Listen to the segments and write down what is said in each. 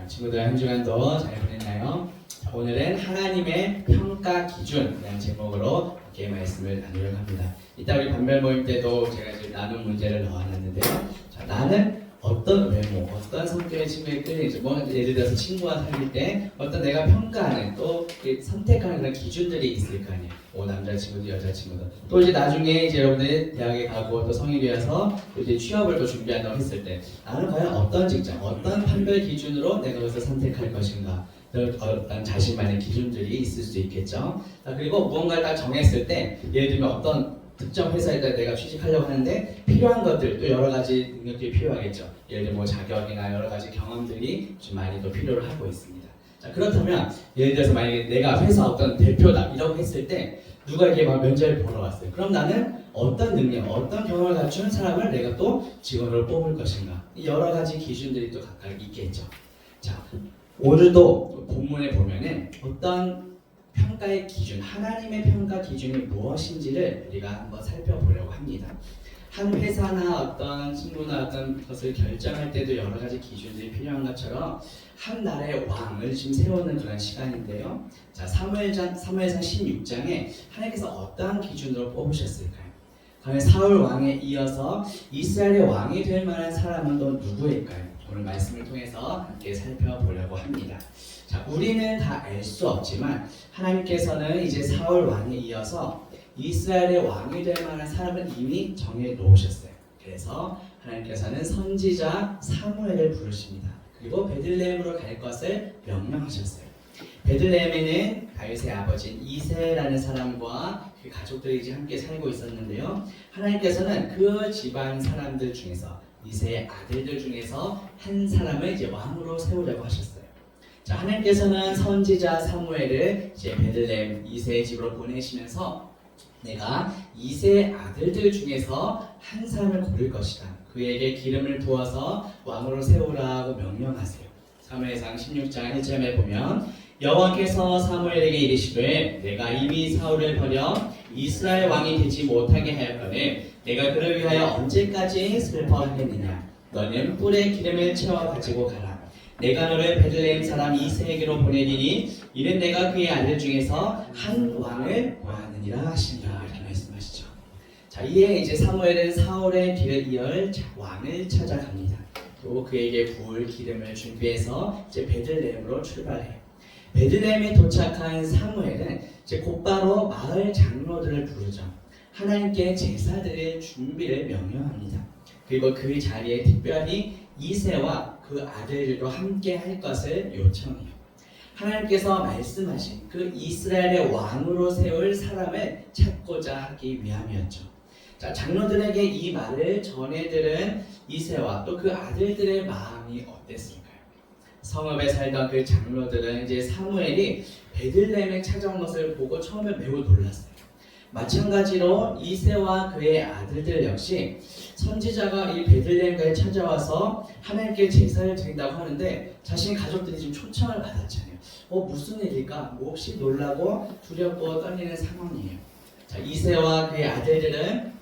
친구들 한 주간도 잘 보냈나요? 오늘은 하나님의 평가 기준이라는 제목으로 이렇게 말씀을 나누려고 합니다. 이따 우리 반별 모임 때도 제가 이제 나눈 문제를 넣어놨는데요. 자, 나는 어떤 외모, 어떤 성격의 친구에 끌리는지, 뭐 예를 들어서 친구와 사귈 때 어떤 내가 평가하는 또 선택하는 그런 기준들이 있을 거 아니에요. 뭐 남자친구도 여자친구도 또 이제 나중에 이제 여러분들 대학에 가고 또 성인이 되어서 또 이제 취업을 또 준비한다고 했을 때 나는 과연 어떤 직장, 어떤 판별 기준으로 내가 여기서 선택할 것인가, 어떤 자신만의 기준들이 있을 수 있겠죠. 그리고 무언가를 딱 정했을 때 예를 들면 어떤 특정 회사에다 내가 취직하려고 하는데 필요한 것들 또 여러 가지 능력들이 필요하겠죠. 예를 들면 뭐 자격이나 여러 가지 경험들이 좀 많이 또 필요를 하고 있습니다. 자, 그렇다면 예를 들어서 만약에 내가 회사 어떤 대표다 이라고 했을 때 누가 이렇게 막 면접을 보러 왔어요. 그럼 나는 어떤 능력, 어떤 경험을 갖춘 사람을 내가 또 직원으로 뽑을 것인가, 여러 가지 기준들이 또 각각 있겠죠. 자, 오늘도 본문에 보면은 어떤 평가의 기준, 하나님의 평가 기준이 무엇인지를 우리가 한번 살펴보려고 합니다. 한 회사나 어떤 친구나 어떤 것을 결정할 때도 여러 가지 기준들이 필요한 것처럼 한 나라의 왕을 지금 세우는 그런 시간인데요. 자, 사무엘상 16장에 하나님께서 어떠한 기준으로 뽑으셨을까요? 과연 사울 왕에 이어서 이스라엘의 왕이 될 만한 사람은 또 누구일까요? 오늘 말씀을 통해서 함께 살펴보려고 합니다. 자, 우리는 다 알 수 없지만 하나님께서는 이제 사울 왕에 이어서 이스라엘의 왕이 될 만한 사람을 이미 정해 놓으셨어요. 그래서 하나님께서는 선지자 사무엘을 부르십니다. 그리고 베들레헴으로 갈 것을 명령하셨어요. 베들레헴에는 다윗의 아버지인 이새라는 사람과 그 가족들이 이제 함께 살고 있었는데요. 하나님께서는 그 집안 사람들 중에서 이새의 아들들 중에서 한 사람을 이제 왕으로 세우려고 하셨어요. 자, 하나님께서는 선지자 사무엘을 이제 베들레헴 이새의 집으로 보내시면서 내가 이새의 아들들 중에서 한 사람을 고를 것이다. 그에게 기름을 부어서 왕으로 세우라고 명령하세요. 사무엘상 16장 1절에 보면 여호와께서 사무엘에게 이르시되 내가 이미 사울을 버려 이스라엘 왕이 되지 못하게 하였거늘 내가 그를 위하여 언제까지 슬퍼하겠느냐. 너는 뿔에 기름을 채워 가지고 가라. 내가 너를 베들레헴 사람 이새에게로 보내리니 이는 내가 그의 아들 중에서 한 왕을 구하느니라 하시니라. 이렇게 말씀하시죠. 자, 이에 이제 사무엘은 사울의 뒤를 이을 왕을 찾아갑니다. 또 그에게 부을 기름을 준비해서 이제 베들레헴으로 출발해요. 베들레헴에 도착한 사무엘은 이제 곧바로 마을 장로들을 부르죠. 하나님께 제사 드릴 준비를 명령합니다. 그리고 그 자리에 특별히 이새와 그 아들들도 함께 할 것을 요청해요. 하나님께서 말씀하신 그 이스라엘의 왕으로 세울 사람을 찾고자 하기 위함이었죠. 자, 장로들에게 이 말을 전해들은 이새와 또 그 아들들의 마음이 어땠을까요? 성읍에 살던 그 장로들은 이제 사무엘이 베들레헴에 찾아온 것을 보고 처음에 매우 놀랐어요. 마찬가지로 이새와 그의 아들들 역시 선지자가 이 베들레헴까지 찾아와서 하나님께 제사를 드린다고 하는데 자신의 가족들이 지금 초청을 받았잖아요. 무슨 일일까? 몹시 놀라고 두렵고 떨리는 상황이에요. 자, 이새와 그의 아들들은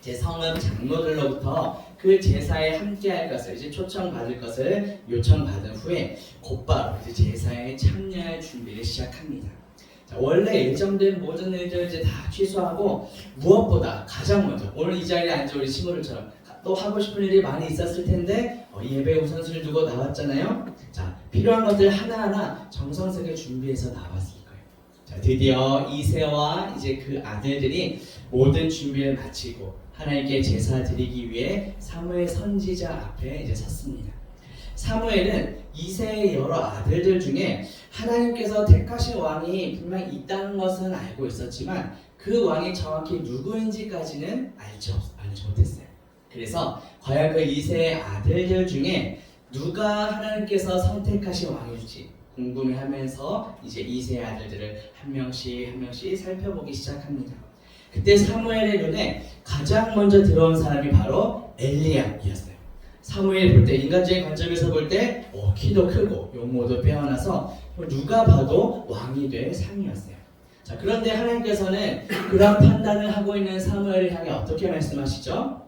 이제 성읍 장로들로부터 그 제사에 함께할 것을 이제 초청받을 것을 요청받은 후에 곧바로 이제 제사에 참여할 준비를 시작합니다. 자, 원래 예정된 모든 일들을 이제 다 취소하고 무엇보다 가장 먼저 오늘 이 자리에 앉은 우리 친구들처럼 또 하고 싶은 일이 많이 있었을 텐데 예배 우선순위를 두고 나왔잖아요. 자, 필요한 것들 하나하나 정성스럽게 준비해서 나왔을 거예요. 자, 드디어 이새와 이제 그 아들들이 모든 준비를 마치고 하나님께 제사 드리기 위해 사무엘 선지자 앞에 이제 섰습니다. 사무엘은 이새의 여러 아들들 중에 하나님께서 택하신 왕이 분명 있다는 것은 알고 있었지만 그 왕이 정확히 누구인지까지는 알지 못했어요. 그래서 과연 그 이새의 아들들 중에 누가 하나님께서 선택하신 왕일지 궁금해하면서 이제 이새의 아들들을 한 명씩 살펴보기 시작합니다. 그때 사무엘의 눈에 가장 먼저 들어온 사람이 바로 엘리야였어요. 사무엘 볼 때, 인간적인 관점에서 볼 때 키도 크고 용모도 빼어나서 누가 봐도 왕이 될 상이었어요. 자, 그런데 하나님께서는 그런 판단을 하고 있는 사무엘을 향해 어떻게 말씀하시죠?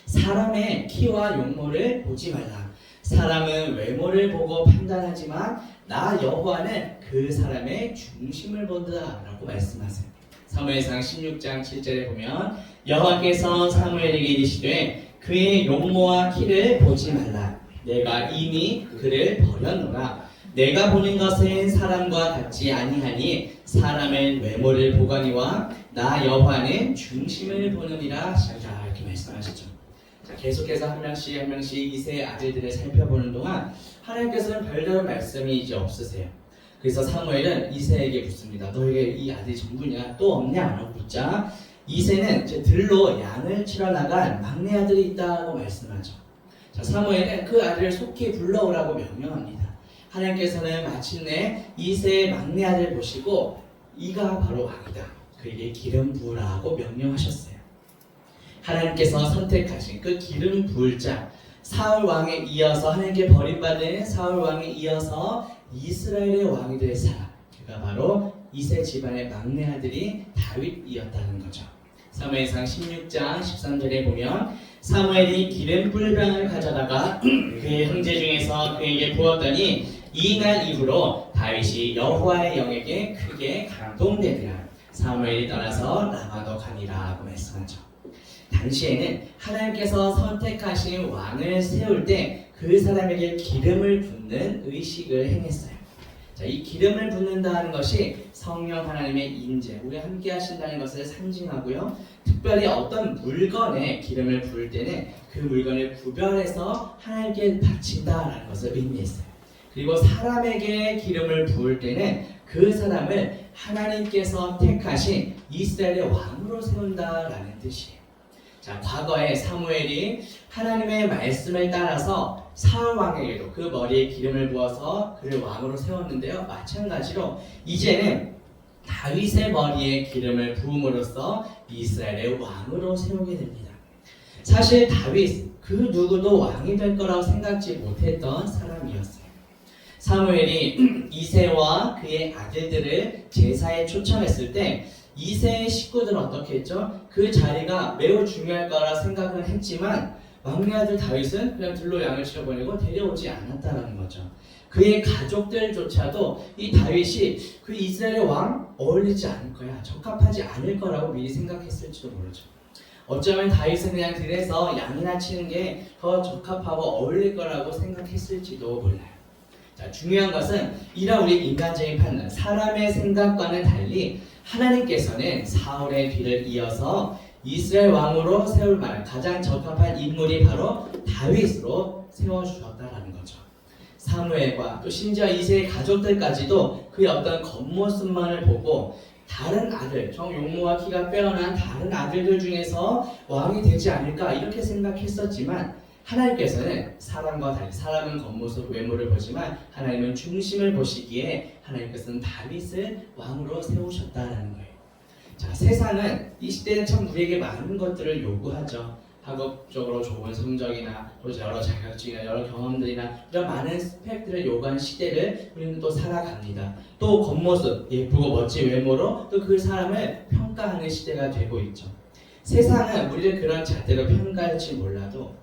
사람의 키와 용모를 보지 말라. 사람은 외모를 보고 판단하지만 나 여호와는 그 사람의 중심을 본다라고 말씀하세요. 사무엘상 16장 7절에 보면 여호와께서 사무엘에게 이르시되 그의 용모와 키를 보지 말라. 내가 이미 그를 버렸노라. 내가 보는 것은 사람과 같지 아니하니 사람은 외모를 보거니와 나 여호와는 중심을 보느니라 하시라. 이렇게 말씀하시죠. 자, 계속해서 한 명씩 이세의 아들들을 살펴보는 동안 하나님께서는 별다른 말씀이 이제 없으세요. 그래서 사무엘은 이세에게 묻습니다. 너에게 이 아들이 전부냐? 또 없냐? 라고 묻자 이세는 이제 들로 양을 치러 나간 막내 아들이 있다고 말씀하죠. 자, 사무엘은 그 아들을 속히 불러오라고 명령합니다. 하나님께서는 마침내 이세의 막내 아들 보시고 이가 바로 왕이다. 그에게 기름 부으라고 명령하셨어요. 하나님께서 선택하신 그 기름 부을 자 사울 왕에 이어서 하나님께 버림받은 사울 왕에 이어서 이스라엘의 왕이 될 사람, 그가 바로 이세 집안의 막내 아들이 다윗이었다는 거죠. 사무엘상 16장 13절에 보면 사무엘이 기름 뿔병을 가져다가 그의 형제 중에서 그에게 부었더니 이날 이후로 다윗이 여호와의 영에게 크게 감동되니라. 사무엘이 떠나서 라마로 가니라고 말씀하죠. 당시에는 하나님께서 선택하신 왕을 세울 때 그 사람에게 기름을 붓는 의식을 행했어요. 자, 이 기름을 붓는다는 것이 성령 하나님의 임재, 우리 함께 하신다는 것을 상징하고요. 특별히 어떤 물건에 기름을 부을 때는 그 물건을 구별해서 하나님께 바친다라는 것을 의미했어요. 그리고 사람에게 기름을 부을 때는 그 사람을 하나님께서 택하신 이스라엘의 왕으로 세운다라는 뜻이에요. 자, 과거에 사무엘이 하나님의 말씀을 따라서 사울 왕에게도 그 머리에 기름을 부어서 그를 왕으로 세웠는데요. 마찬가지로 이제는 다윗의 머리에 기름을 부음으로써 이스라엘의 왕으로 세우게 됩니다. 사실 다윗 그 누구도 왕이 될 거라고 생각지 못했던 사람이었어요. 사무엘이 이새와 그의 아들들을 제사에 초청했을 때 이새의 식구들은 어떻게 했죠? 그 자리가 매우 중요할 거라 생각은 했지만 막내 아들 다윗은 그냥 들로 양을 치러보내고 데려오지 않았다는 거죠. 그의 가족들조차도 이 다윗이 그 이스라엘의 왕 어울리지 않을 거야, 적합하지 않을 거라고 미리 생각했을지도 모르죠. 어쩌면 다윗은 그냥 들에서 양이나 치는 게 더 적합하고 어울릴 거라고 생각했을지도 몰라요. 자, 중요한 것은 이런 우리 인간적인 판단, 사람의 생각과는 달리 하나님께서는 사울의 뒤를 이어서 이스라엘 왕으로 세울 만한 가장 적합한 인물이 바로 다윗으로 세워주셨다라는 거죠. 사무엘과 또 심지어 이세의 가족들까지도 그의 어떤 겉모습만을 보고 다른 아들, 용모와 키가 빼어난 다른 아들들 중에서 왕이 되지 않을까 이렇게 생각했었지만 하나님께서는 사람과 달리 사람은 겉모습 외모를 보지만 하나님은 중심을 보시기에 하나님께서는 다윗을 왕으로 세우셨다라는 거예요. 자, 세상은 이 시대는 참 우리에게 많은 것들을 요구하죠. 학업적으로 좋은 성적이나 또 여러 자격증이나 여러 경험들이나 이런 많은 스펙들을 요구하는 시대를 우리는 또 살아갑니다. 또 겉모습, 예쁘고 멋진 외모로 또 그 사람을 평가하는 시대가 되고 있죠. 세상은 우리를 그런 잣대로 평가할지 몰라도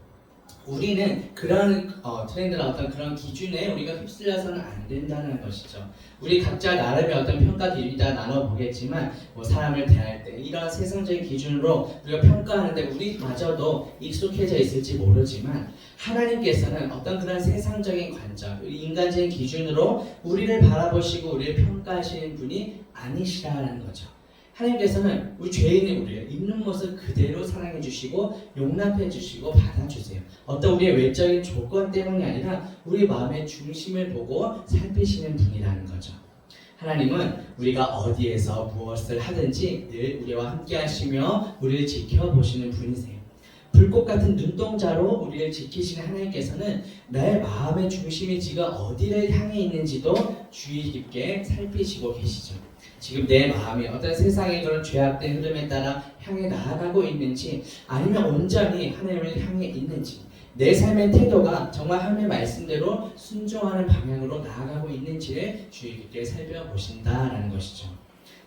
우리는 그런 트렌드나 어떤 그런 기준에 우리가 휩쓸려서는 안 된다는 것이죠. 우리 각자 나름의 어떤 평가 기준이 다 나눠보겠지만 사람을 대할 때 이런 세상적인 기준으로 우리가 평가하는데 우리마저도 익숙해져 있을지 모르지만 하나님께서는 어떤 그런 세상적인 관점, 인간적인 기준으로 우리를 바라보시고 우리를 평가하시는 분이 아니시라는 거죠. 하나님께서는 우리 죄인의 우리를 있는 모습 그대로 사랑해 주시고 용납해 주시고 받아주세요. 어떤 우리의 외적인 조건 때문이 아니라 우리 마음의 중심을 보고 살피시는 분이라는 거죠. 하나님은 우리가 어디에서 무엇을 하든지 늘 우리와 함께 하시며 우리를 지켜보시는 분이세요. 불꽃 같은 눈동자로 우리를 지키시는 하나님께서는 내 마음의 중심이 지금 어디를 향해 있는지도 주의 깊게 살피시고 계시죠. 지금 내 마음이 어떤 세상의 그런 죄악된 흐름에 따라 향해 나아가고 있는지 아니면 온전히 하나님을 향해 있는지 내 삶의 태도가 정말 하나님의 말씀대로 순종하는 방향으로 나아가고 있는지를 주의 깊게 살펴보신다라는 것이죠.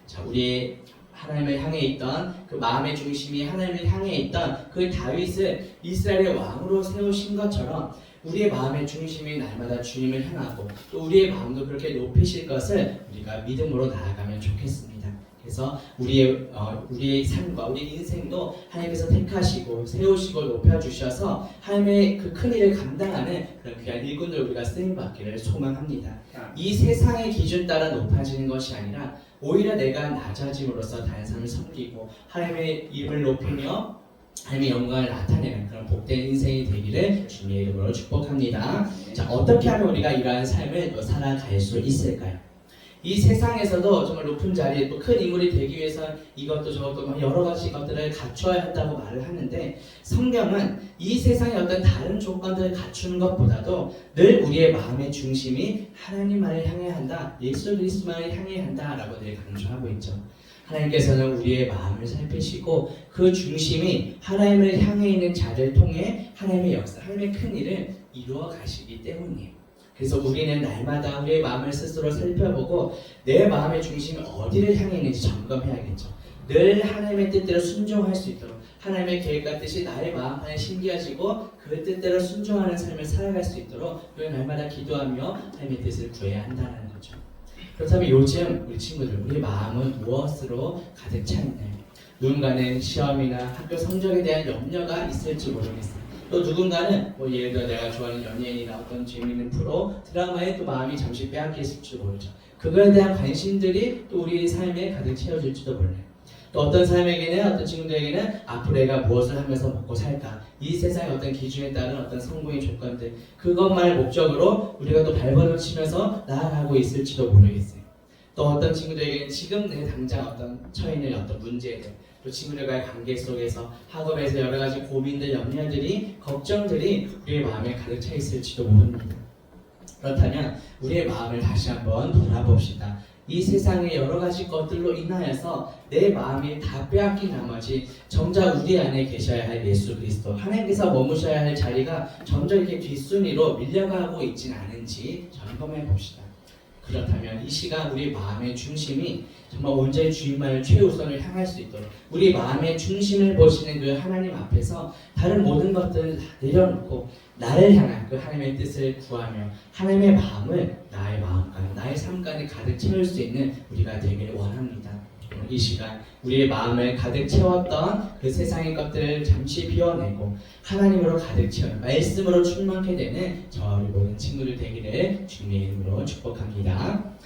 자, 우리 하나님을 향해 있던 그 마음의 중심이 하나님을 향해 있던 그 다윗을 이스라엘의 왕으로 세우신 것처럼 우리의 마음의 중심이 날마다 주님을 향하고 또 우리의 마음도 그렇게 높이실 것을 우리가 믿음으로 나아가면 좋겠습니다. 그래서 우리의 삶과 우리 인생도 하나님께서 택하시고 세우시고 높여주셔서 하나님의 그 큰 일을 감당하는 그런 귀한 일꾼들 우리가 쓰임받기를 소망합니다. 이 세상의 기준 따라 높아지는 것이 아니라 오히려 내가 낮아짐으로써 다른 사람을 섬기고 하나님의 이름을 높이며 하나님의 영광을 나타내는 그런 복된 인생이 되기를 주님의 이름으로 축복합니다. 자, 어떻게 하면 우리가 이러한 삶을 또 살아갈 수 있을까요? 이 세상에서도 정말 높은 자리에 또 큰 인물이 되기 위해서 이것도 저것도 여러 가지 것들을 갖춰야 한다고 말을 하는데, 성경은 이 세상의 어떤 다른 조건들을 갖추는 것보다도 늘 우리의 마음의 중심이 하나님만을 향해야 한다, 예수 그리스도만을 향해야 한다라고 늘 강조하고 있죠. 하나님께서는 우리의 마음을 살피시고 그 중심이 하나님을 향해 있는 자를 통해 하나님의 역사, 하나님의 큰 일을 이루어 가시기 때문이에요. 그래서 우리는 날마다 우리의 마음을 스스로 살펴보고 내 마음의 중심이 어디를 향해 있는지 점검해야겠죠. 늘 하나님의 뜻대로 순종할 수 있도록 하나님의 계획과 뜻이 나의 마음 안에 심겨지고 그 뜻대로 순종하는 삶을 살아갈 수 있도록 우리는 날마다 기도하며 하나님의 뜻을 구해야 한다는 거죠. 그렇다면 요즘 우리 친구들, 우리 마음은 무엇으로 가득 차 있나요? 누군가는 시험이나 학교 성적에 대한 염려가 있을지 모르겠어요. 또 누군가는 예를 들어 내가 좋아하는 연예인이나 어떤 재미있는 프로, 드라마에 또 마음이 잠시 빼앗겼을지 모르죠. 그거에 대한 관심들이 또 우리 삶에 가득 채워질지도 몰라요. 또 어떤 사람에게는, 어떤 친구들에게는 앞으로 내가 무엇을 하면서 먹고 살까, 이 세상의 어떤 기준에 따른 어떤 성공의 조건들, 그것만을 목적으로 우리가 또 발버둥 치면서 나아가고 있을지도 모르겠어요. 또 어떤 친구들에게는 지금 내 당장 어떤 처해 있는 어떤 문제들, 또 친구들과의 관계 속에서 학업에서 여러 가지 고민들, 염려들이, 걱정들이 우리의 마음에 가득 차 있을지도 모릅니다. 그렇다면 우리의 마음을 다시 한번 돌아봅시다. 이 세상의 여러 가지 것들로 인하여서 내 마음이 다 빼앗긴 나머지 정작 우리 안에 계셔야 할 예수 그리스도, 하나님께서 머무셔야 할 자리가 점점 이렇게 뒷순위로 밀려가고 있진 않은지 점검해 봅시다. 그렇다면 이 시간 우리 마음의 중심이 정말 온전히 주님만을 최우선을 향할 수 있도록 우리 마음의 중심을 보시는 그 하나님 앞에서 다른 모든 것들을 다 내려놓고 나를 향한 그 하나님의 뜻을 구하며 하나님의 마음을 나의 마음과 나의 삶까지 가득 채울 수 있는 우리가 되길 원합니다. 이 시간 우리의 마음을 가득 채웠던 그 세상의 것들을 잠시 비워내고 하나님으로 가득 채운 말씀으로 충만케 되는 저와 우리 모든 친구들 되기를 주님의 이름으로 축복합니다.